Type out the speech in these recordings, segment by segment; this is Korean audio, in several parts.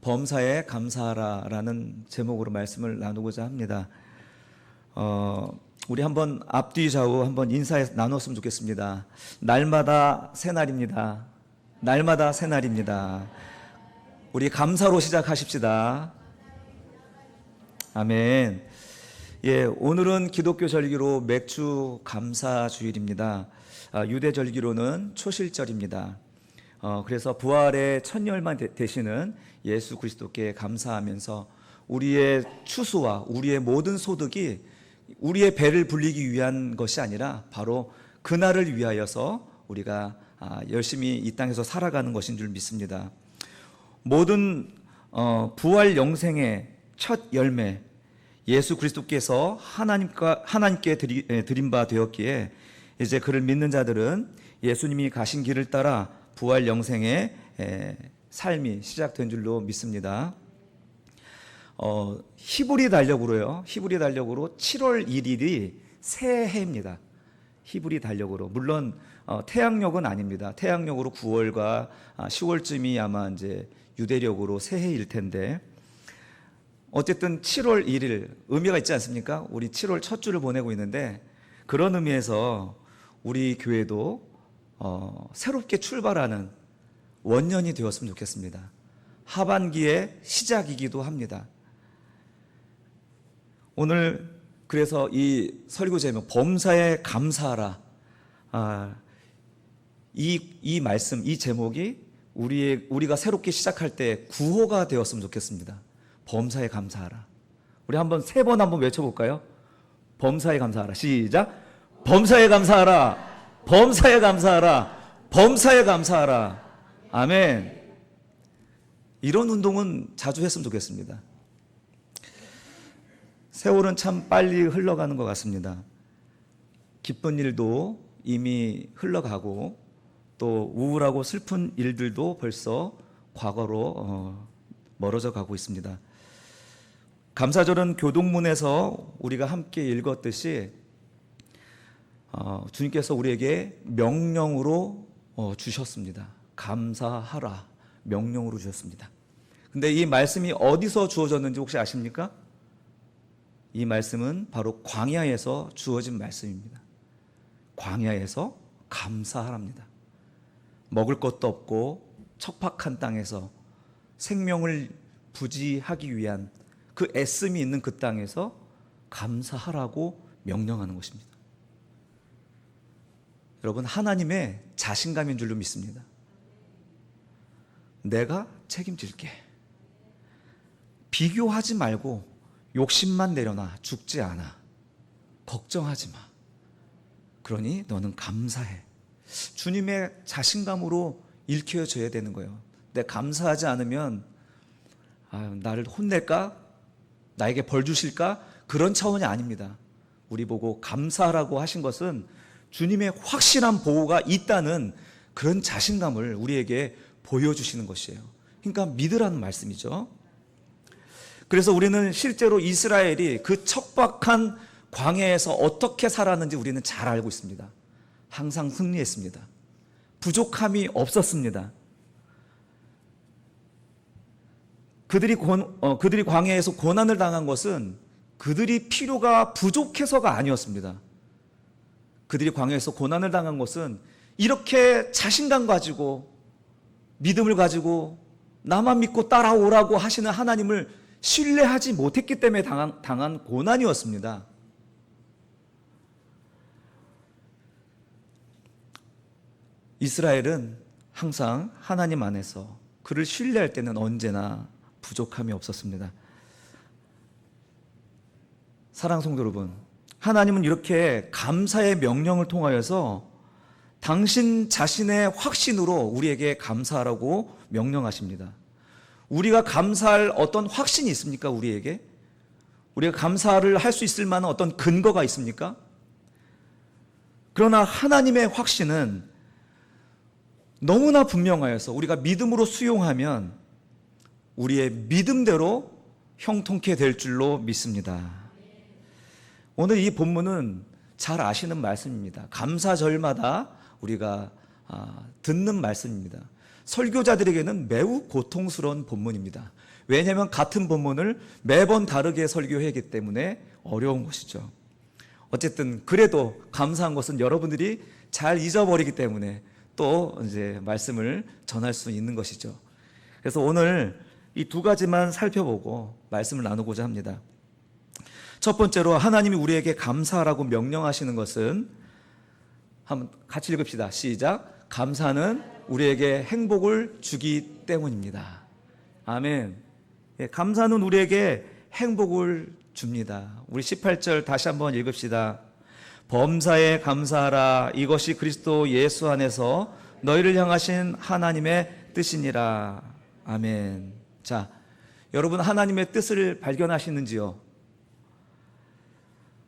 범사에 감사하라라는 제목으로 말씀을 나누고자 합니다. 우리 한번 앞뒤 좌우 한번 인사 나눴으면 좋겠습니다. 날마다 새날입니다. 날마다 새날입니다. 우리 감사로 시작하십시다. 아멘. 예, 오늘은 기독교 절기로 맥주 감사 주일입니다. 유대 절기로는 초실절입니다. 그래서 부활의 첫 열만 되시는 예수 그리스도께 감사하면서 우리의 추수와 우리의 모든 소득이 우리의 배를 불리기 위한 것이 아니라 바로 그날을 위하여서 우리가 열심히 이 땅에서 살아가는 것인 줄 믿습니다. 모든 부활 영생의 첫 열매, 예수 그리스도께서 하나님께 드린 바 되었기에 이제 그를 믿는 자들은 예수님이 가신 길을 따라 부활 영생의 삶이 시작된 줄로 믿습니다. 히브리 달력으로 7월 1일이 새해입니다. 히브리 달력으로. 물론 태양력은 아닙니다. 태양력으로 9월과 10월쯤이 아마 이제 유대력으로 새해일 텐데, 어쨌든 7월 1일 의미가 있지 않습니까? 우리 7월 첫 주를 보내고 있는데, 그런 의미에서 우리 교회도 새롭게 출발하는 원년이 되었으면 좋겠습니다. 하반기의 시작이기도 합니다. 오늘 그래서 이 설교 제목 범사에 감사하라, 이 말씀, 이 제목이 우리가 새롭게 시작할 때 구호가 되었으면 좋겠습니다. 범사에 감사하라. 우리 한번 3번 한번 외쳐볼까요? 범사에 감사하라. 시작. 범사에 감사하라. 범사에 감사하라. 범사에 감사하라. 아멘. 이런 운동은 자주 했으면 좋겠습니다. 세월은 참 빨리 흘러가는 것 같습니다. 기쁜 일도 이미 흘러가고 또 우울하고 슬픈 일들도 벌써 과거로 멀어져 가고 있습니다. 감사절은 교동문에서 우리가 함께 읽었듯이 주님께서 우리에게 명령으로 주셨습니다. 감사하라, 명령으로 주셨습니다. 근데 이 말씀이 어디서 주어졌는지 혹시 아십니까? 이 말씀은 바로 광야에서 주어진 말씀입니다. 광야에서 감사하랍니다. 먹을 것도 없고 척박한 땅에서 생명을 부지하기 위한 그 애씀이 있는 그 땅에서 감사하라고 명령하는 것입니다. 여러분, 하나님의 자신감인 줄로 믿습니다. 내가 책임질게. 비교하지 말고 욕심만 내려놔. 죽지 않아. 걱정하지 마. 그러니 너는 감사해. 주님의 자신감으로 일깨워져야 되는 거예요. 내가 감사하지 않으면 나를 혼낼까? 나에게 벌 주실까? 그런 차원이 아닙니다. 우리 보고 감사하라고 하신 것은 주님의 확실한 보호가 있다는 그런 자신감을 우리에게 보여주시는 것이에요. 그러니까 믿으라는 말씀이죠. 그래서 우리는 실제로 이스라엘이 그 척박한 광야에서 어떻게 살았는지 우리는 잘 알고 있습니다. 항상 승리했습니다. 부족함이 없었습니다. 그들이 광야에서 고난을 당한 것은 그들이 필요가 부족해서가 아니었습니다. 그들이 광야에서 고난을 당한 것은 이렇게 자신감 가지고 믿음을 가지고 나만 믿고 따라오라고 하시는 하나님을 신뢰하지 못했기 때문에 당한 고난이었습니다. 이스라엘은 항상 하나님 안에서 그를 신뢰할 때는 언제나 부족함이 없었습니다. 사랑하는 성도 여러분, 하나님은 이렇게 감사의 명령을 통하여서 당신 자신의 확신으로 우리에게 감사하라고 명령하십니다. 우리가 감사할 어떤 확신이 있습니까? 우리에게? 우리가 감사를 할 수 있을 만한 어떤 근거가 있습니까? 그러나 하나님의 확신은 너무나 분명하여서 우리가 믿음으로 수용하면 우리의 믿음대로 형통케 될 줄로 믿습니다. 오늘 이 본문은 잘 아시는 말씀입니다. 감사절마다 우리가 듣는 말씀입니다. 설교자들에게는 매우 고통스러운 본문입니다. 왜냐하면 같은 본문을 매번 다르게 설교하기 때문에 어려운 것이죠. 어쨌든 그래도 감사한 것은 여러분들이 잘 잊어버리기 때문에 또 이제 말씀을 전할 수 있는 것이죠. 그래서 오늘 이 두 가지만 살펴보고 말씀을 나누고자 합니다. 첫 번째로 하나님이 우리에게 감사하라고 명령하시는 것은, 한번 같이 읽읍시다. 시작. 감사는 우리에게 행복을 주기 때문입니다. 아멘. 예, 감사는 우리에게 행복을 줍니다. 우리 18절 다시 한번 읽읍시다. 범사에 감사하라. 이것이 그리스도 예수 안에서 너희를 향하신 하나님의 뜻이니라. 아멘. 자, 여러분 하나님의 뜻을 발견하시는지요?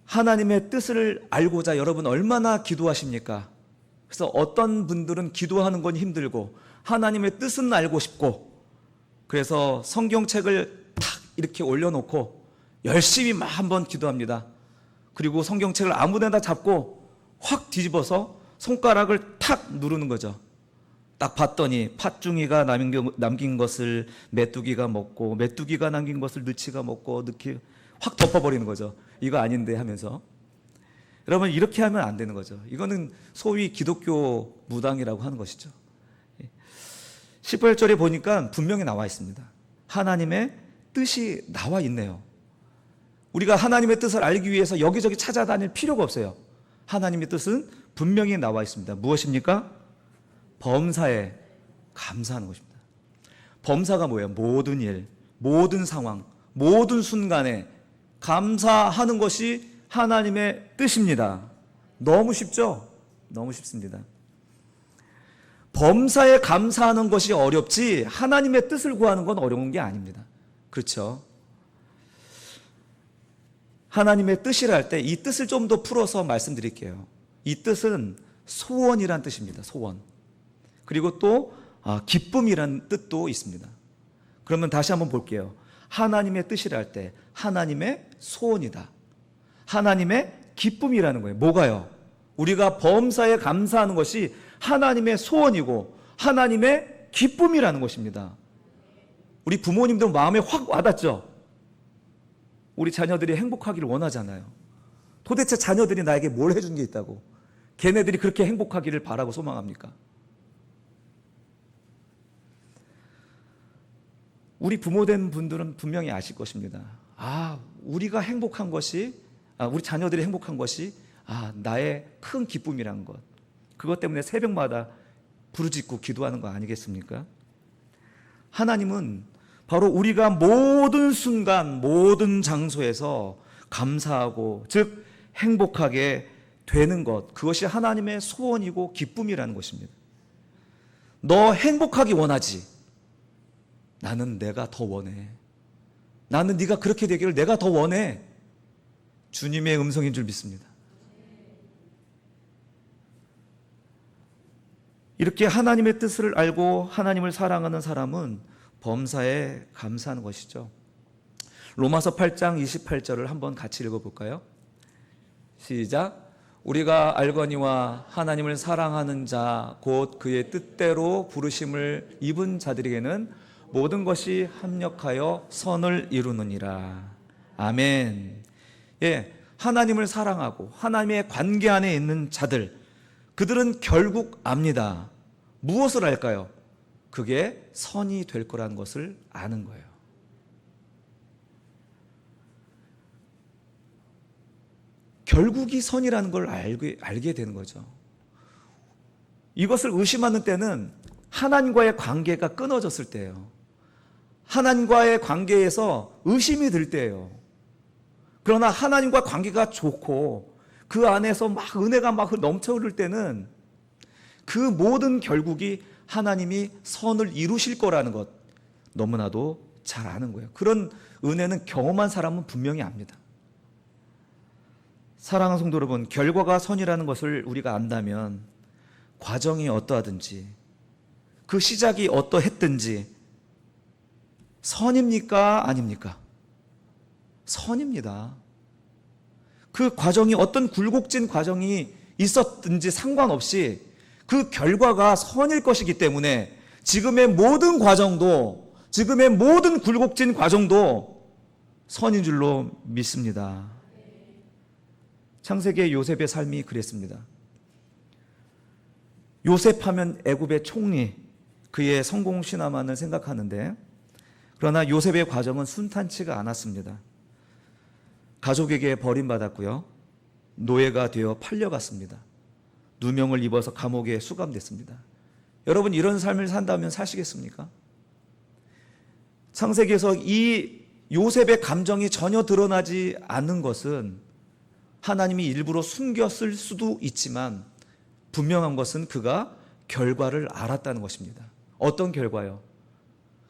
하나님의 뜻을 알고자 여러분 얼마나 기도하십니까? 그래서 어떤 분들은 기도하는 건 힘들고 하나님의 뜻은 알고 싶고, 그래서 성경책을 탁 이렇게 올려놓고 열심히 막 한번 기도합니다. 그리고 성경책을 아무 데나 잡고 확 뒤집어서 손가락을 탁 누르는 거죠. 딱 봤더니 팥중이가 남긴 것을 메뚜기가 먹고, 메뚜기가 남긴 것을 느치가 먹고, 느키 확 덮어버리는 거죠. 이거 아닌데 하면서. 여러분 이렇게 하면 안 되는 거죠. 이거는 소위 기독교 무당이라고 하는 것이죠. 18절에 보니까 분명히 나와 있습니다. 하나님의 뜻이 나와 있네요. 우리가 하나님의 뜻을 알기 위해서 여기저기 찾아다닐 필요가 없어요. 하나님의 뜻은 분명히 나와 있습니다. 무엇입니까? 범사에 감사하는 것입니다. 범사가 뭐예요? 모든 일, 모든 상황, 모든 순간에 감사하는 것이 하나님의 뜻입니다. 너무 쉽죠? 너무 쉽습니다. 범사에 감사하는 것이 어렵지 하나님의 뜻을 구하는 건 어려운 게 아닙니다. 그렇죠? 하나님의 뜻이라 할 때 이 뜻을 좀 더 풀어서 말씀드릴게요. 이 뜻은 소원이란 뜻입니다. 소원. 그리고 또 기쁨이란 뜻도 있습니다. 그러면 다시 한번 볼게요. 하나님의 뜻이라 할 때 하나님의 소원이다. 하나님의 기쁨이라는 거예요. 뭐가요? 우리가 범사에 감사하는 것이 하나님의 소원이고 하나님의 기쁨이라는 것입니다. 우리 부모님들 마음에 확 와닿죠? 우리 자녀들이 행복하기를 원하잖아요. 도대체 자녀들이 나에게 뭘 해준 게 있다고 걔네들이 그렇게 행복하기를 바라고 소망합니까? 우리 부모된 분들은 분명히 아실 것입니다. 우리가 행복한 것이, 우리 자녀들이 행복한 것이 나의 큰 기쁨이란 것. 그것 때문에 새벽마다 부르짖고 기도하는 거 아니겠습니까? 하나님은 바로 우리가 모든 순간, 모든 장소에서 감사하고, 즉 행복하게 되는 것, 그것이 하나님의 소원이고 기쁨이라는 것입니다. 너 행복하기 원하지? 나는 내가 더 원해. 나는 네가 그렇게 되기를 내가 더 원해. 주님의 음성인 줄 믿습니다. 이렇게 하나님의 뜻을 알고 하나님을 사랑하는 사람은 범사에 감사하는 것이죠. 로마서 8장 28절을 한번 같이 읽어볼까요? 시작. 우리가 알거니와 하나님을 사랑하는 자 곧 그의 뜻대로 부르심을 입은 자들에게는 모든 것이 합력하여 선을 이루느니라. 아멘. 예, 하나님을 사랑하고 하나님의 관계 안에 있는 자들, 그들은 결국 압니다. 무엇을 알까요? 그게 선이 될 거라는 것을 아는 거예요. 결국이 선이라는 걸 알게 되는 거죠. 이것을 의심하는 때는 하나님과의 관계가 끊어졌을 때예요. 하나님과의 관계에서 의심이 들 때예요. 그러나 하나님과 관계가 좋고 그 안에서 막 은혜가 막 넘쳐 흐를 때는 그 모든 결국이 하나님이 선을 이루실 거라는 것 너무나도 잘 아는 거예요. 그런 은혜는 경험한 사람은 분명히 압니다. 사랑하는 성도 여러분, 결과가 선이라는 것을 우리가 안다면 과정이 어떠하든지 그 시작이 어떠했든지 선입니까? 아닙니까? 선입니다. 그 과정이 어떤 굴곡진 과정이 있었든지 상관없이 그 결과가 선일 것이기 때문에 지금의 모든 과정도, 지금의 모든 굴곡진 과정도 선인 줄로 믿습니다. 창세기의 요셉의 삶이 그랬습니다. 요셉 하면 애굽의 총리, 그의 성공 신화만을 생각하는데, 그러나 요셉의 과정은 순탄치가 않았습니다. 가족에게 버림받았고요, 노예가 되어 팔려갔습니다. 누명을 입어서 감옥에 수감됐습니다. 여러분, 이런 삶을 산다면 사시겠습니까? 창세기에서 이 요셉의 감정이 전혀 드러나지 않는 것은 하나님이 일부러 숨겼을 수도 있지만, 분명한 것은 그가 결과를 알았다는 것입니다. 어떤 결과요?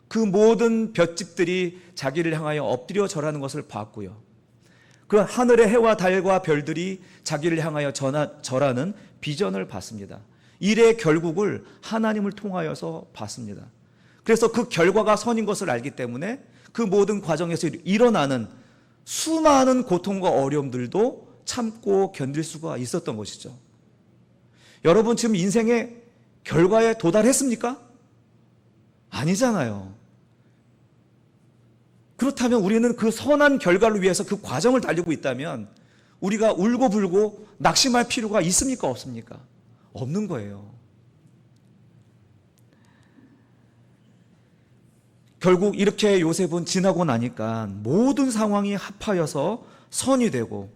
그 모든 볏짚들이 자기를 향하여 엎드려 절하는 것을 봤고요, 그 하늘의 해와 달과 별들이 자기를 향하여 절하는 비전을 봤습니다. 일의 결국을 하나님을 통하여서 봤습니다. 그래서 그 결과가 선인 것을 알기 때문에 그 모든 과정에서 일어나는 수많은 고통과 어려움들도 참고 견딜 수가 있었던 것이죠. 여러분, 지금 인생의 결과에 도달했습니까? 아니잖아요. 그렇다면 우리는 그 선한 결과를 위해서 그 과정을 달리고 있다면 우리가 울고불고 낙심할 필요가 있습니까? 없습니까? 없는 거예요. 결국 이렇게 요셉은 지나고 나니까 모든 상황이 합하여서 선이 되고,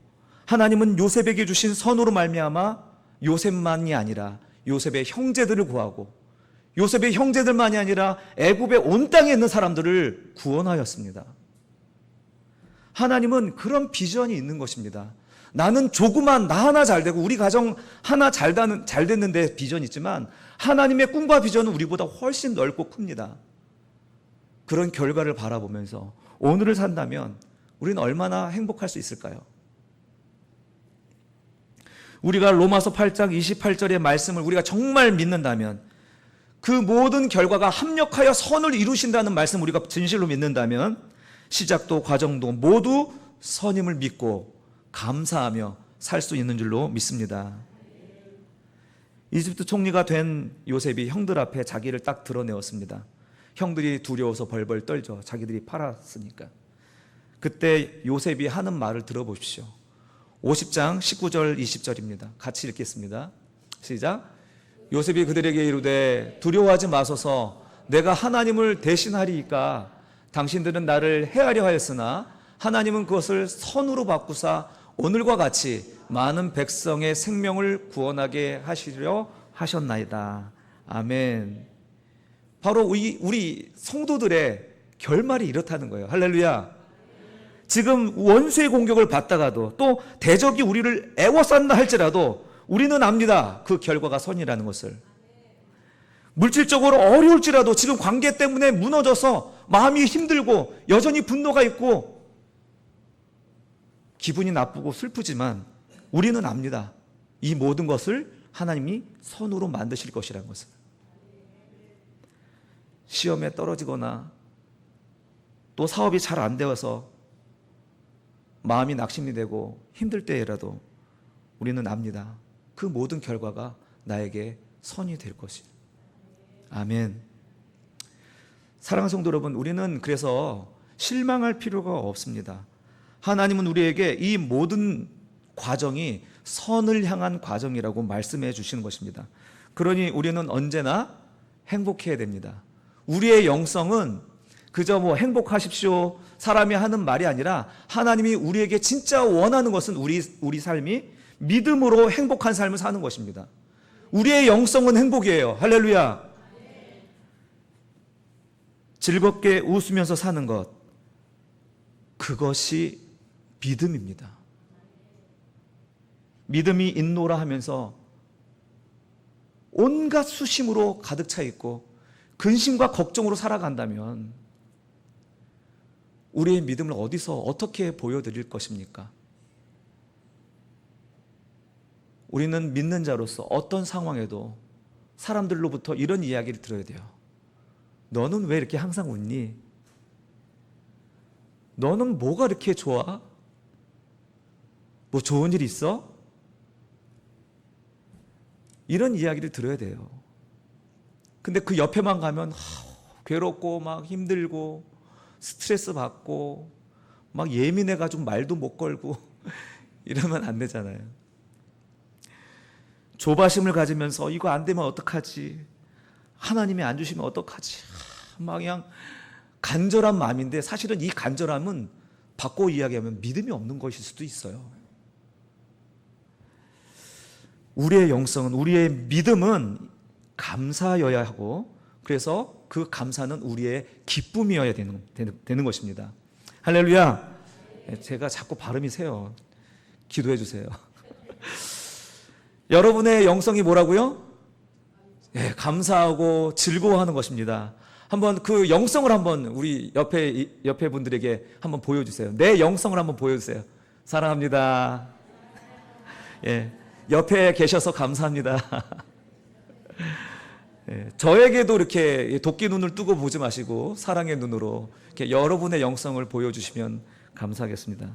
하나님은 요셉에게 주신 선으로 말미암아 요셉만이 아니라 요셉의 형제들을 구하고, 요셉의 형제들만이 아니라 애굽의 온 땅에 있는 사람들을 구원하였습니다. 하나님은 그런 비전이 있는 것입니다. 나는 조그만 나 하나 잘 되고 우리 가정 하나 잘 됐는데 비전이 있지만, 하나님의 꿈과 비전은 우리보다 훨씬 넓고 큽니다. 그런 결과를 바라보면서 오늘을 산다면 우리는 얼마나 행복할 수 있을까요? 우리가 로마서 8장 28절의 말씀을 우리가 정말 믿는다면, 그 모든 결과가 합력하여 선을 이루신다는 말씀 우리가 진실로 믿는다면, 시작도 과정도 모두 선임을 믿고 감사하며 살 수 있는 줄로 믿습니다. 이집트 총리가 된 요셉이 형들 앞에 자기를 딱 드러내었습니다. 형들이 두려워서 벌벌 떨죠. 자기들이 팔았으니까. 그때 요셉이 하는 말을 들어보십시오. 50장 19절 20절입니다. 같이 읽겠습니다. 시작. 요셉이 그들에게 이르되 두려워하지 마소서, 내가 하나님을 대신하리이까. 당신들은 나를 해하려 하였으나 하나님은 그것을 선으로 바꾸사 오늘과 같이 많은 백성의 생명을 구원하게 하시려 하셨나이다. 아멘. 바로 우리 성도들의 결말이 이렇다는 거예요. 할렐루야. 지금 원수의 공격을 받다가도, 또 대적이 우리를 애워싼다 할지라도 우리는 압니다. 그 결과가 선이라는 것을. 물질적으로 어려울지라도, 지금 관계 때문에 무너져서 마음이 힘들고 여전히 분노가 있고 기분이 나쁘고 슬프지만 우리는 압니다. 이 모든 것을 하나님이 선으로 만드실 것이라는 것을. 시험에 떨어지거나 또 사업이 잘 안 되어서 마음이 낙심이 되고 힘들 때라도 우리는 압니다. 그 모든 결과가 나에게 선이 될 것이에요. 아멘. 사랑하는 성도 여러분, 우리는 그래서 실망할 필요가 없습니다. 하나님은 우리에게 이 모든 과정이 선을 향한 과정이라고 말씀해 주시는 것입니다. 그러니 우리는 언제나 행복해야 됩니다. 우리의 영성은 그저 행복하십시오 사람이 하는 말이 아니라, 하나님이 우리에게 진짜 원하는 것은 우리 삶이 믿음으로 행복한 삶을 사는 것입니다. 우리의 영성은 행복이에요. 할렐루야. 즐겁게 웃으면서 사는 것, 그것이 믿음입니다. 믿음이 있노라 하면서 온갖 수심으로 가득 차 있고 근심과 걱정으로 살아간다면 우리의 믿음을 어디서 어떻게 보여드릴 것입니까? 우리는 믿는 자로서 어떤 상황에도 사람들로부터 이런 이야기를 들어야 돼요. 너는 왜 이렇게 항상 웃니? 너는 뭐가 이렇게 좋아? 뭐 좋은 일 있어? 이런 이야기를 들어야 돼요. 근데 그 옆에만 가면 괴롭고 막 힘들고 스트레스 받고 막 예민해가지고 말도 못 걸고 이러면 안 되잖아요. 조바심을 가지면서 이거 안 되면 어떡하지? 하나님이 안 주시면 어떡하지? 막 그냥 간절한 마음인데 사실은 이 간절함은 바꿔 이야기하면 믿음이 없는 것일 수도 있어요. 우리의 영성은, 우리의 믿음은 감사여야 하고, 그래서 그 감사는 우리의 기쁨이어야 되는 것입니다. 할렐루야. 제가 자꾸 발음이 새요. 기도해 주세요. 여러분의 영성이 뭐라고요? 감사하고 즐거워하는 것입니다. 한번 그 영성을 한번 우리 옆에 분들에게 한번 보여주세요. 내 영성을 한번 보여주세요. 사랑합니다. 옆에 계셔서 감사합니다. 저에게도 이렇게 도끼 눈을 뜨고 보지 마시고 사랑의 눈으로 이렇게 여러분의 영성을 보여주시면 감사하겠습니다.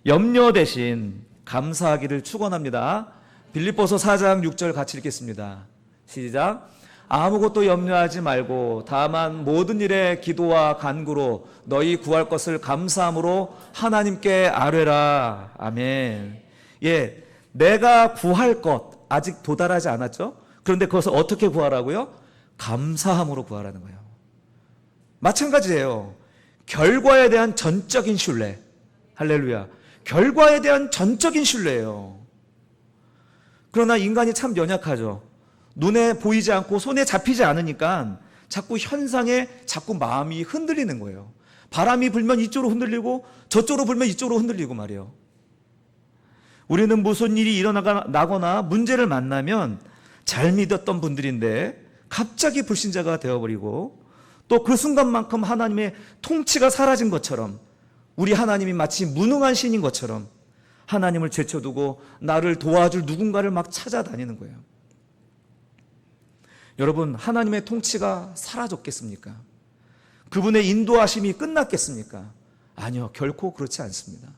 염려 대신 감사하기를 축원합니다. 빌립보서 4장 6절 같이 읽겠습니다. 시작. 아무것도 염려하지 말고 다만 모든 일에 기도와 간구로 너희 구할 것을 감사함으로 하나님께 아뢰라. 아멘. 내가 구할 것 아직 도달하지 않았죠? 그런데 그것을 어떻게 구하라고요? 감사함으로 구하라는 거예요. 마찬가지예요. 결과에 대한 전적인 신뢰. 할렐루야. 결과에 대한 전적인 신뢰예요. 그러나 인간이 참 연약하죠. 눈에 보이지 않고 손에 잡히지 않으니까 자꾸 현상에 자꾸 마음이 흔들리는 거예요. 바람이 불면 이쪽으로 흔들리고 저쪽으로 불면 이쪽으로 흔들리고 말이에요. 우리는 무슨 일이 일어나거나 문제를 만나면 잘 믿었던 분들인데 갑자기 불신자가 되어버리고 또 그 순간만큼 하나님의 통치가 사라진 것처럼 우리 하나님이 마치 무능한 신인 것처럼 하나님을 제쳐두고 나를 도와줄 누군가를 막 찾아다니는 거예요. 여러분, 하나님의 통치가 사라졌겠습니까? 그분의 인도하심이 끝났겠습니까? 아니요, 결코 그렇지 않습니다.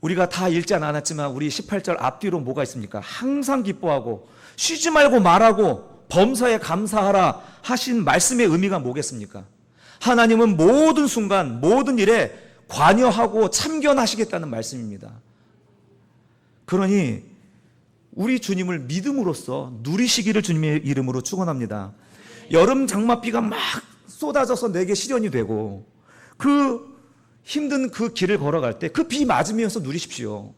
우리가 다 읽지 않았지만 우리 18절 앞뒤로 뭐가 있습니까? 항상 기뻐하고 쉬지 말고 말하고 범사에 감사하라 하신 말씀의 의미가 뭐겠습니까? 하나님은 모든 순간 모든 일에 관여하고 참견하시겠다는 말씀입니다. 그러니 우리 주님을 믿음으로써 누리시기를 주님의 이름으로 축원합니다. 여름 장맛비가 막 쏟아져서 내게 시련이 되고 그 힘든 그 길을 걸어갈 때 그 비 맞으면서 누리십시오.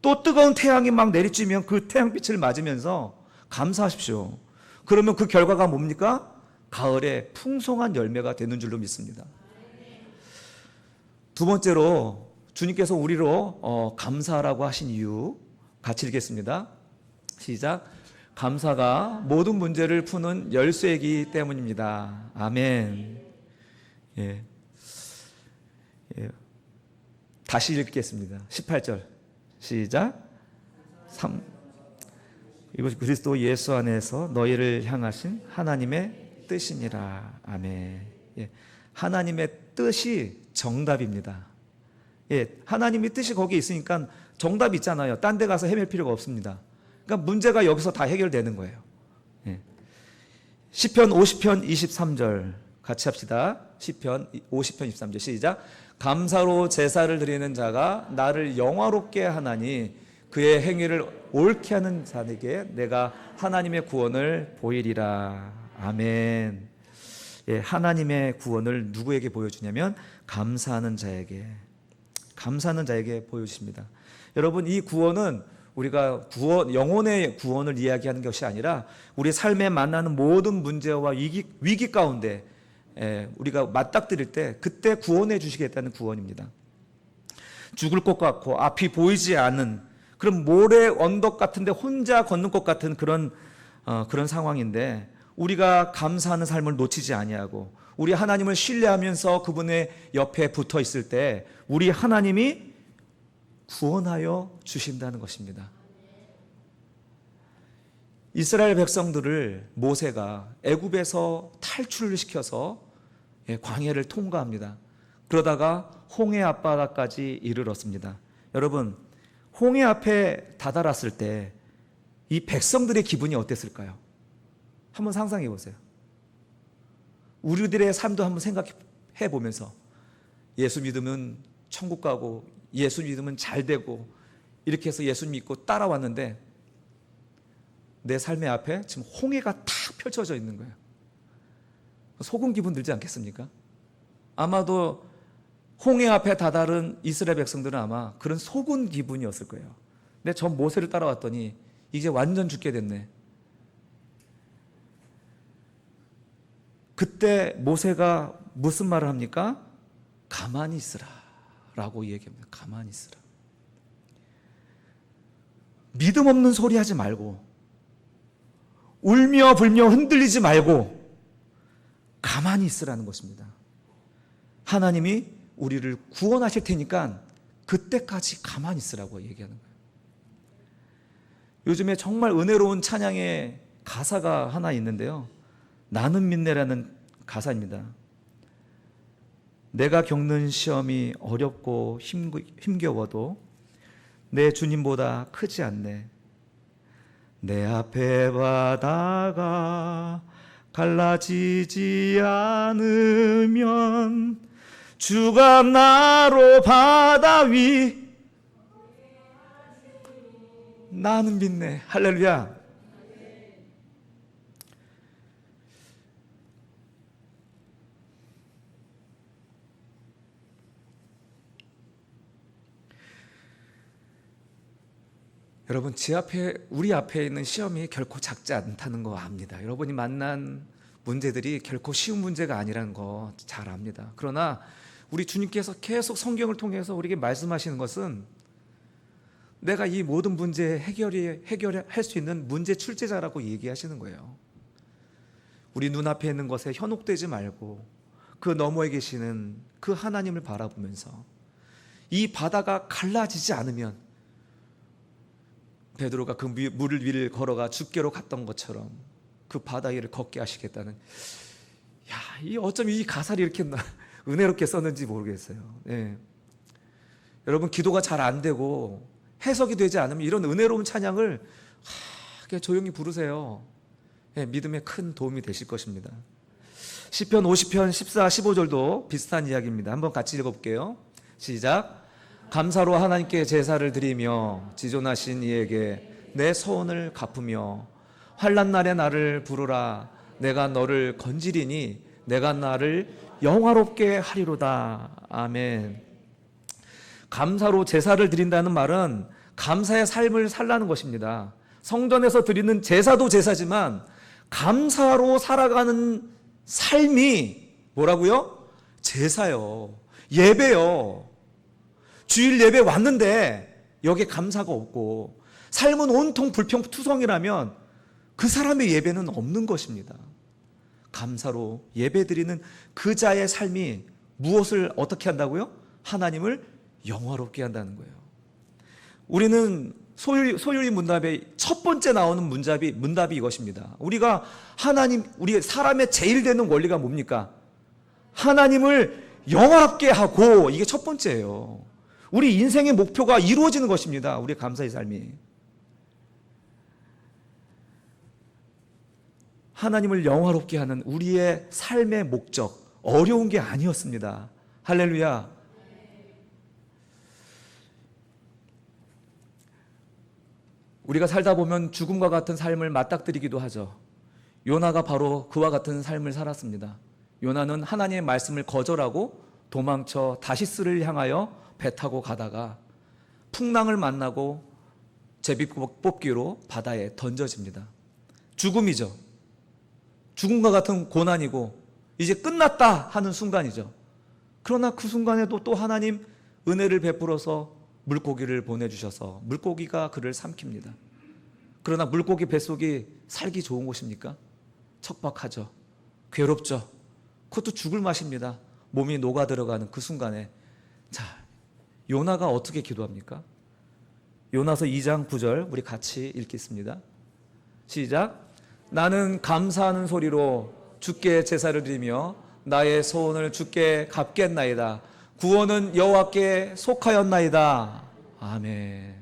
또 뜨거운 태양이 막 내리쬐면 그 태양빛을 맞으면서 감사하십시오. 그러면 그 결과가 뭡니까? 가을에 풍성한 열매가 되는 줄로 믿습니다. 두 번째로 주님께서 우리로 감사하라고 하신 이유 같이 읽겠습니다. 시작. 감사가 모든 문제를 푸는 열쇠이기 때문입니다. 아멘. 다시 읽겠습니다. 18절 시작. 3. 이것이 그리스도 예수 안에서 너희를 향하신 하나님의 뜻이니라. 아멘. 하나님의 뜻이 정답입니다. 하나님의 뜻이 거기 있으니까 정답이 있잖아요. 딴 데 가서 헤맬 필요가 없습니다. 그러니까 문제가 여기서 다 해결되는 거예요. 시편 50편 23절 같이 합시다. 시편 50편 23절 시작. 감사로 제사를 드리는 자가 나를 영화롭게 하나니 그의 행위를 옳게 하는 자에게 내가 하나님의 구원을 보이리라. 아멘. 하나님의 구원을 누구에게 보여주냐면 감사하는 자에게 보여주십니다. 여러분, 이 구원은 우리가 영혼의 구원을 이야기하는 것이 아니라 우리 삶에 만나는 모든 문제와 위기 가운데 우리가 맞닥뜨릴 때 그때 구원해 주시겠다는 구원입니다. 죽을 것 같고 앞이 보이지 않은 그런 모래 언덕 같은데 혼자 걷는 것 같은 그런 상황인데 우리가 감사하는 삶을 놓치지 아니하고 우리 하나님을 신뢰하면서 그분의 옆에 붙어 있을 때 우리 하나님이 구원하여 주신다는 것입니다. 이스라엘 백성들을 모세가 애굽에서 탈출을 시켜서 광야를 통과합니다. 그러다가 홍해 앞바다까지 이르렀습니다. 여러분, 홍해 앞에 다다랐을 때 이 백성들의 기분이 어땠을까요? 한번 상상해 보세요. 우리들의 삶도 한번 생각해 보면서 예수 믿으면 천국 가고 예수 믿으면 잘 되고 이렇게 해서 예수 믿고 따라왔는데 내 삶의 앞에 지금 홍해가 탁 펼쳐져 있는 거예요. 속은 기분 들지 않겠습니까? 아마도 홍해 앞에 다다른 이스라엘 백성들은 아마 그런 속은 기분이었을 거예요. 근데 저 모세를 따라왔더니 이제 완전 죽게 됐네. 그때 모세가 무슨 말을 합니까? 가만히 있으라 라고 얘기합니다. 가만히 있으라. 믿음 없는 소리 하지 말고 울며 불며 흔들리지 말고 가만히 있으라는 것입니다. 하나님이 우리를 구원하실 테니까 그때까지 가만히 있으라고 얘기하는 거예요. 요즘에 정말 은혜로운 찬양의 가사가 하나 있는데요. 나는 믿네라는 가사입니다. 내가 겪는 시험이 어렵고 힘겨워도 내 주님보다 크지 않네. 내 앞에 바다가 갈라지지 않으면 주가 나로 바다 위 나는 믿네. 할렐루야. 여러분, 우리 앞에 있는 시험이 결코 작지 않다는 거 압니다. 여러분이 만난 문제들이 결코 쉬운 문제가 아니라는 거 잘 압니다. 그러나 우리 주님께서 계속 성경을 통해서 우리에게 말씀하시는 것은 내가 이 모든 문제 해결할 수 있는 문제 출제자라고 얘기하시는 거예요. 우리 눈앞에 있는 것에 현혹되지 말고 그 너머에 계시는 그 하나님을 바라보면서 이 바다가 갈라지지 않으면 베드로가 그 물 위를 걸어가 죽게로 갔던 것처럼 그 바다 위를 걷게 하시겠다는, 어쩜 이 가사를 이렇게 은혜롭게 썼는지 모르겠어요. 네. 여러분, 기도가 잘 안 되고 해석이 되지 않으면 이런 은혜로운 찬양을 그냥 조용히 부르세요. 네, 믿음에 큰 도움이 되실 것입니다. 시편 50편 14, 15절도 비슷한 이야기입니다. 한번 같이 읽어볼게요. 시작. 감사로 하나님께 제사를 드리며 지존하신 이에게 내 소원을 갚으며 환난 날에 나를 부르라. 내가 너를 건지리니 내가 나를 영화롭게 하리로다. 아멘. 감사로 제사를 드린다는 말은 감사의 삶을 살라는 것입니다. 성전에서 드리는 제사도 제사지만 감사로 살아가는 삶이 뭐라고요? 제사요. 예배요. 주일 예배 왔는데 여기에 감사가 없고 삶은 온통 불평투성이라면 그 사람의 예배는 없는 것입니다. 감사로 예배드리는 그 자의 삶이 무엇을 어떻게 한다고요? 하나님을 영화롭게 한다는 거예요. 우리는 소유리 문답의 첫 번째 나오는 문답이 이것입니다. 우리가 우리 사람의 제일 되는 원리가 뭡니까? 하나님을 영화롭게 하고, 이게 첫 번째예요. 우리 인생의 목표가 이루어지는 것입니다. 우리 감사의 삶이. 하나님을 영화롭게 하는 우리의 삶의 목적, 어려운 게 아니었습니다. 할렐루야. 우리가 살다 보면 죽음과 같은 삶을 맞닥뜨리기도 하죠. 요나가 바로 그와 같은 삶을 살았습니다. 요나는 하나님의 말씀을 거절하고 도망쳐 다시스를 향하여 배 타고 가다가 풍랑을 만나고 제비뽑기로 바다에 던져집니다. 죽음이죠. 죽음과 같은 고난이고 이제 끝났다 하는 순간이죠. 그러나 그 순간에도 또 하나님 은혜를 베풀어서 물고기를 보내주셔서 물고기가 그를 삼킵니다. 그러나 물고기 뱃속이 살기 좋은 곳입니까? 척박하죠. 괴롭죠. 그것도 죽을 맛입니다. 몸이 녹아 들어가는 그 순간에, 자, 요나가 어떻게 기도합니까? 요나서 2장 9절 우리 같이 읽겠습니다. 시작. 나는 감사하는 소리로 주께 제사를 드리며 나의 소원을 주께 갚겠나이다. 구원은 여호와께 속하였나이다. 아멘.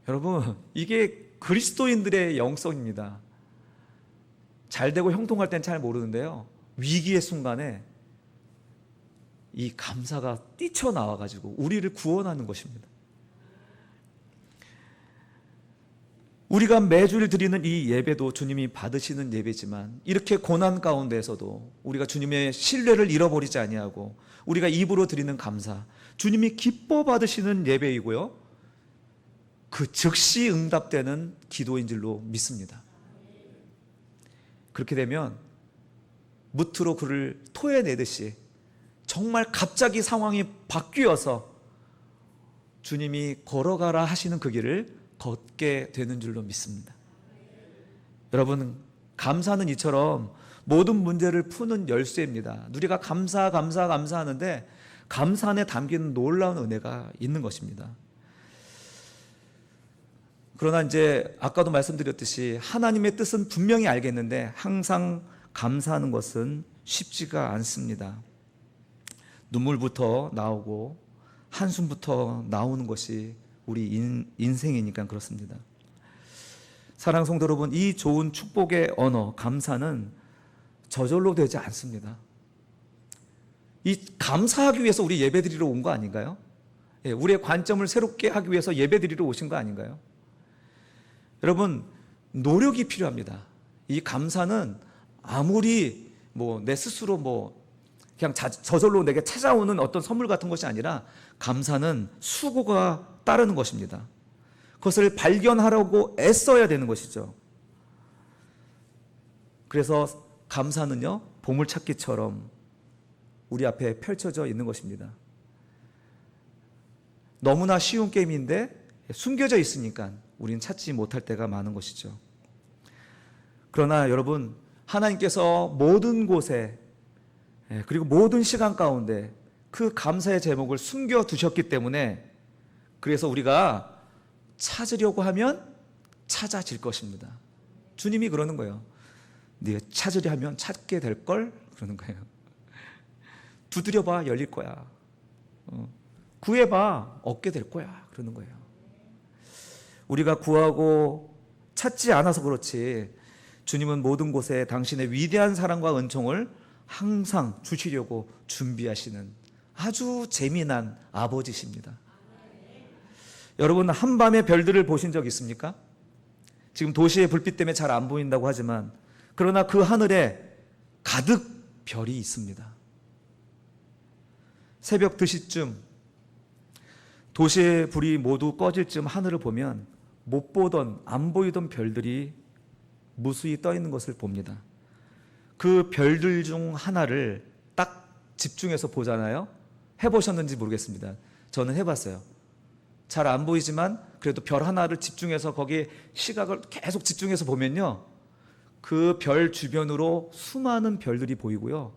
여러분, 이게 그리스도인들의 영성입니다. 잘 되고 형통할 땐 잘 모르는데요, 위기의 순간에 이 감사가 뛰쳐나와가지고 우리를 구원하는 것입니다. 우리가 매주일 드리는 이 예배도 주님이 받으시는 예배지만, 이렇게 고난 가운데에서도 우리가 주님의 신뢰를 잃어버리지 아니하고 우리가 입으로 드리는 감사, 주님이 기뻐 받으시는 예배이고요, 그 즉시 응답되는 기도인 줄로 믿습니다. 그렇게 되면 무트로 그를 토해내듯이 정말 갑자기 상황이 바뀌어서 주님이 걸어가라 하시는 그 길을 걷게 되는 줄로 믿습니다. 여러분, 감사는 이처럼 모든 문제를 푸는 열쇠입니다. 우리가 감사하는데 감사 안에 담긴 놀라운 은혜가 있는 것입니다. 그러나 이제 아까도 말씀드렸듯이 하나님의 뜻은 분명히 알겠는데 항상 감사하는 것은 쉽지가 않습니다. 눈물부터 나오고 한숨부터 나오는 것이 우리 인생이니까 그렇습니다. 사랑하는 성도 여러분, 이 좋은 축복의 언어 감사는 저절로 되지 않습니다. 이 감사하기 위해서 우리 예배드리러 온 거 아닌가요? 우리의 관점을 새롭게 하기 위해서 예배드리러 오신 거 아닌가요? 여러분, 노력이 필요합니다. 이 감사는 아무리 내 스스로 그냥 저절로 내게 찾아오는 어떤 선물 같은 것이 아니라, 감사는 수고가 따르는 것입니다. 그것을 발견하려고 애써야 되는 것이죠. 그래서 감사는요, 보물찾기처럼 우리 앞에 펼쳐져 있는 것입니다. 너무나 쉬운 게임인데 숨겨져 있으니까 우리는 찾지 못할 때가 많은 것이죠. 그러나 여러분, 하나님께서 모든 곳에 그리고 모든 시간 가운데 그 감사의 제목을 숨겨두셨기 때문에, 그래서 우리가 찾으려고 하면 찾아질 것입니다. 주님이 그러는 거예요. 네가 찾으려 하면 찾게 될걸? 그러는 거예요. 두드려봐 열릴 거야. 구해봐 얻게 될 거야. 그러는 거예요. 우리가 구하고 찾지 않아서 그렇지, 주님은 모든 곳에 당신의 위대한 사랑과 은총을 항상 주시려고 준비하시는 아주 재미난 아버지십니다. 여러분, 한밤의 별들을 보신 적 있습니까? 지금 도시의 불빛 때문에 잘 안 보인다고 하지만, 그러나 그 하늘에 가득 별이 있습니다. 새벽 2시쯤 도시의 불이 모두 꺼질 쯤 하늘을 보면 못 보던, 안 보이던 별들이 무수히 떠 있는 것을 봅니다. 그 별들 중 하나를 딱 집중해서 보잖아요. 해보셨는지 모르겠습니다. 저는 해봤어요. 잘 안 보이지만 그래도 별 하나를 집중해서 거기에 시각을 계속 집중해서 보면요, 그 별 주변으로 수많은 별들이 보이고요,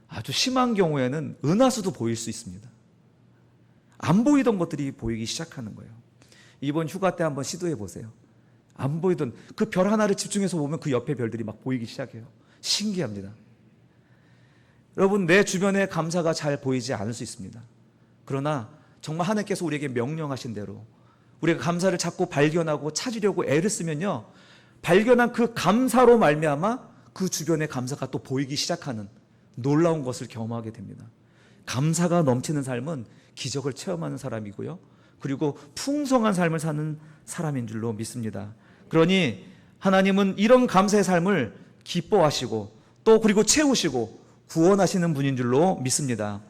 아주 심한 경우에는 은하수도 보일 수 있습니다. 안 보이던 것들이 보이기 시작하는 거예요. 이번 휴가 때 한번 시도해 보세요. 안 보이던 그 별 하나를 집중해서 보면 그 옆에 별들이 막 보이기 시작해요. 신기합니다. 여러분, 내 주변에 감사가 잘 보이지 않을 수 있습니다. 그러나 정말 하나님께서 우리에게 명령하신 대로 우리가 감사를 자꾸 발견하고 찾으려고 애를 쓰면요, 발견한 그 감사로 말미암아 그 주변에 감사가 또 보이기 시작하는 놀라운 것을 경험하게 됩니다. 감사가 넘치는 삶은 기적을 체험하는 사람이고요, 그리고 풍성한 삶을 사는 사람인 줄로 믿습니다. 그러니 하나님은 이런 감사의 삶을 기뻐하시고 또 그리고 채우시고 구원하시는 분인 줄로 믿습니다.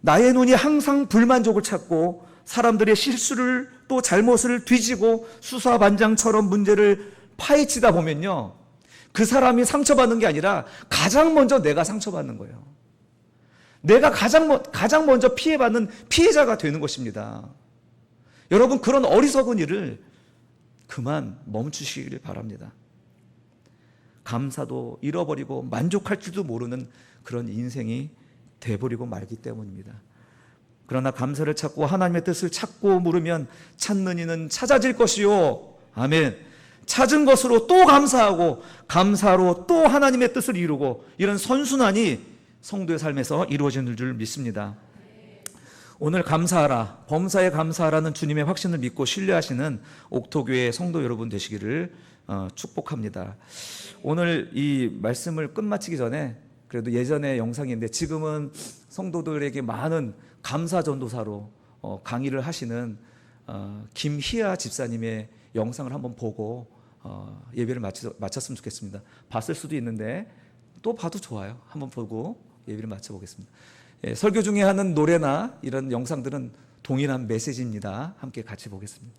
나의 눈이 항상 불만족을 찾고 사람들의 실수를 또 잘못을 뒤지고 수사반장처럼 문제를 파헤치다 보면요, 그 사람이 상처받는 게 아니라 가장 먼저 내가 상처받는 거예요. 내가 가장 먼저 피해받는 피해자가 되는 것입니다. 여러분, 그런 어리석은 일을 그만 멈추시기를 바랍니다. 감사도 잃어버리고 만족할 줄도 모르는 그런 인생이 돼버리고 말기 때문입니다. 그러나 감사를 찾고 하나님의 뜻을 찾고 물으면 찾는 이는 찾아질 것이요. 아멘. 찾은 것으로 또 감사하고 감사로 또 하나님의 뜻을 이루고, 이런 선순환이 성도의 삶에서 이루어지는 줄 믿습니다. 오늘 감사하라, 범사에 감사하라는 주님의 확신을 믿고 신뢰하시는 옥토교회 성도 여러분 되시기를 축복합니다. 오늘 이 말씀을 끝마치기 전에 그래도 예전의 영상인데 지금은 성도들에게 많은 감사 전도사로 강의를 하시는 김희아 집사님의 영상을 한번 보고 예배를 마쳤으면 좋겠습니다. 봤을 수도 있는데 또 봐도 좋아요. 한번 보고 예배를 마쳐보겠습니다. 설교 중에 하는 노래나 이런 영상들은 동일한 메시지입니다. 함께 같이 보겠습니다.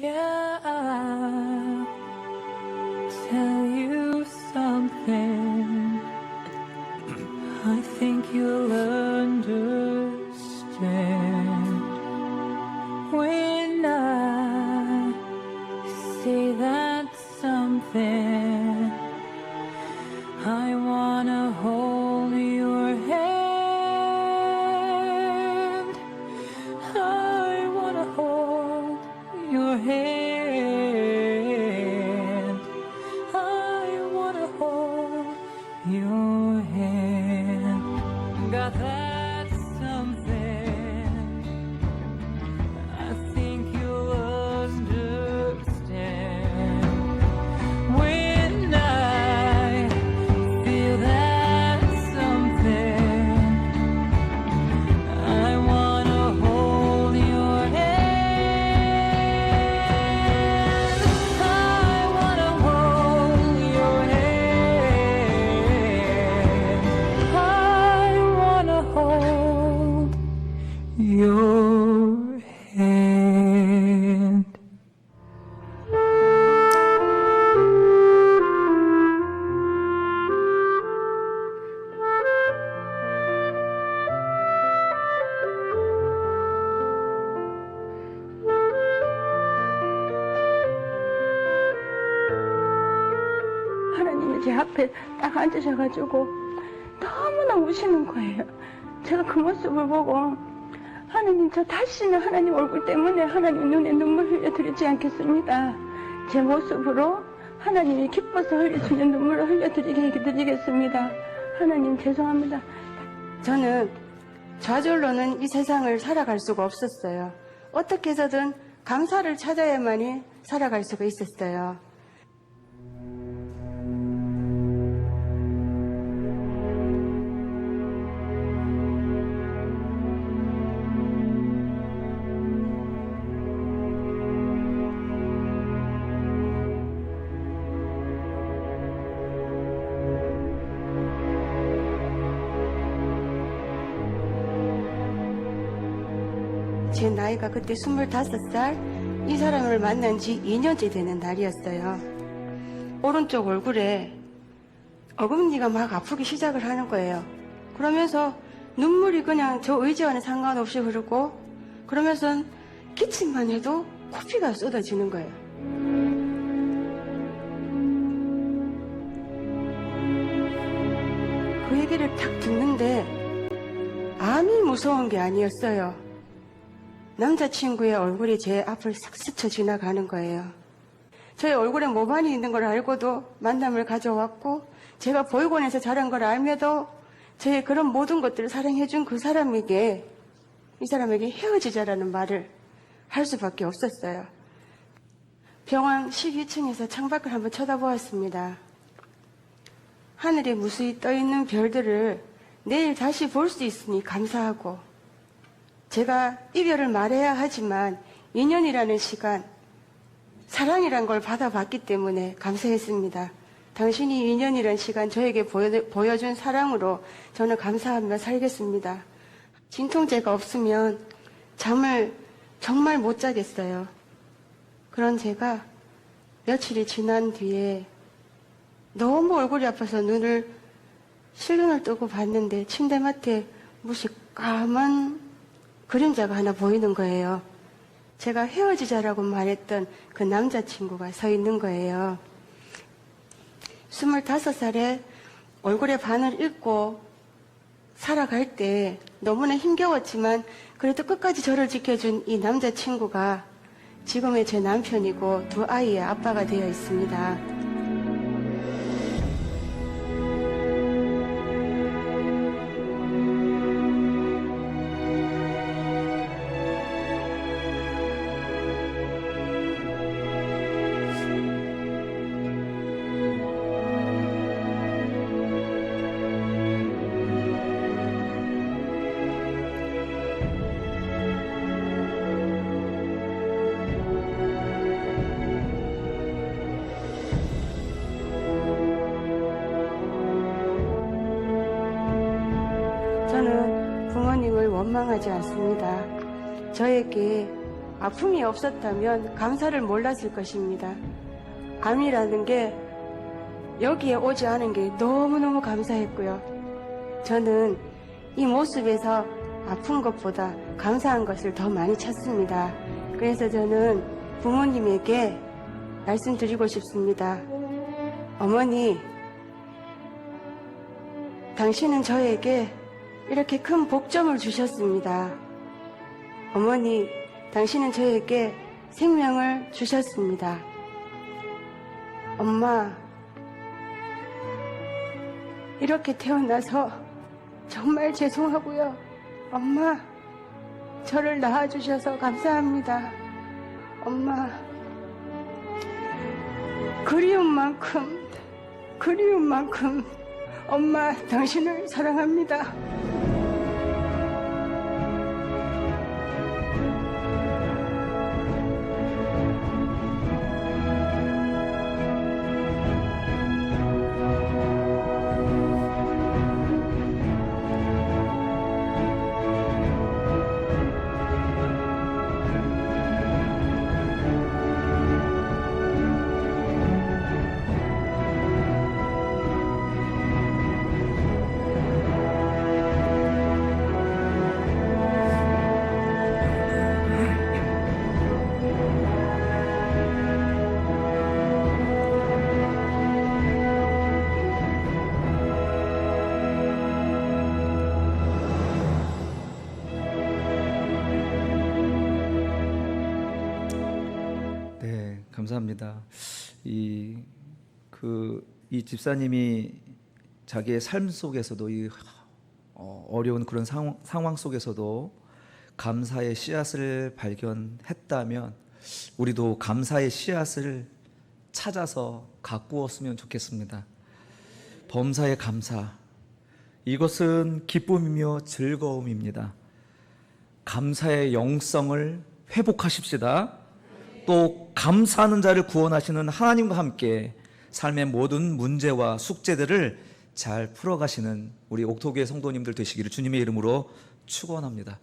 Yeah, I'll tell you something. I think you'll understand when I say that something. I wanna hold your hand. I wanna hold your hand. I wanna hold your hand. Got that something. I think you'll understand when I feel that something. I wanna hold your hand. I wanna hold your hand. I wanna hold your hand. 하나님이 제 앞에 딱 앉으셔가지고 너무나 우시는 거예요. 제가 그 모습을 보고 하나님, 저 다시는 하나님 얼굴 때문에 하나님 눈에 눈물 흘려드리지 않겠습니다. 제 모습으로 하나님이 기뻐서 흘릴 수 있는 눈물을 흘려드리게 해드리겠습니다. 하나님 죄송합니다. 저는 좌절로는 이 세상을 살아갈 수가 없었어요. 어떻게 해서든 감사를 찾아야만이 살아갈 수가 있었어요. 제 나이가 그때 25살, 이 사람을 만난 지 2년째 되는 날이었어요. 오른쪽 얼굴에 어금니가 막 아프기 시작을 하는 거예요. 그러면서 눈물이 그냥 저 의지와는 상관없이 흐르고, 그러면서 기침만 해도 코피가 쏟아지는 거예요. 그 얘기를 딱 듣는데 암이 무서운 게 아니었어요. 남자친구의 얼굴이 제 앞을 싹 스쳐 지나가는 거예요. 저의 얼굴에 모반이 있는 걸 알고도 만남을 가져왔고, 제가 보육원에서 자란 걸 알며도 저의 그런 모든 것들을 사랑해준 그 사람에게, 이 사람에게 헤어지자라는 말을 할 수밖에 없었어요. 병원 12층에서 창밖을 한번 쳐다보았습니다. 하늘에 무수히 떠있는 별들을 내일 다시 볼 수 있으니 감사하고, 제가 이별을 말해야 하지만 2년이라는 시간, 사랑이란 걸 받아봤기 때문에 감사했습니다. 당신이 2년이라는 시간 저에게 보여준 사랑으로 저는 감사하며 살겠습니다. 진통제가 없으면 잠을 정말 못 자겠어요. 그런 제가 며칠이 지난 뒤에 너무 얼굴이 아파서 실눈을 뜨고 봤는데 침대맡에 무슨 까만 그림자가 하나 보이는 거예요. 제가 헤어지자라고 말했던 그 남자친구가 서 있는 거예요. 25살에 얼굴에 반을 잃고 살아갈 때 너무나 힘겨웠지만 그래도 끝까지 저를 지켜준 이 남자친구가 지금의 제 남편이고 두 아이의 아빠가 되어 있습니다. 저는 부모님을 원망하지 않습니다. 저에게 아픔이 없었다면 감사를 몰랐을 것입니다. 암이라는 게 여기에 오지 않은 게 너무너무 감사했고요. 저는 이 모습에서 아픈 것보다 감사한 것을 더 많이 찾습니다. 그래서 저는 부모님에게 말씀드리고 싶습니다. 어머니, 당신은 저에게 이렇게 큰 복점을 주셨습니다. 어머니, 당신은 저에게 생명을 주셨습니다. 엄마, 이렇게 태어나서 정말 죄송하고요. 엄마, 저를 낳아주셔서 감사합니다. 엄마, 그리운 만큼 엄마, 당신을 사랑합니다. 네, 감사합니다. 이 집사님이 자기의 삶 속에서도 어려운 그런 상황 속에서도 감사의 씨앗을 발견했다면 우리도 감사의 씨앗을 찾아서 가꾸었으면 좋겠습니다. 범사의 감사, 이것은 기쁨이며 즐거움입니다. 감사의 영성을 회복하십시다. 또 감사하는 자를 구원하시는 하나님과 함께 삶의 모든 문제와 숙제들을 잘 풀어가시는 우리 옥토교회 성도님들 되시기를 주님의 이름으로 축원합니다.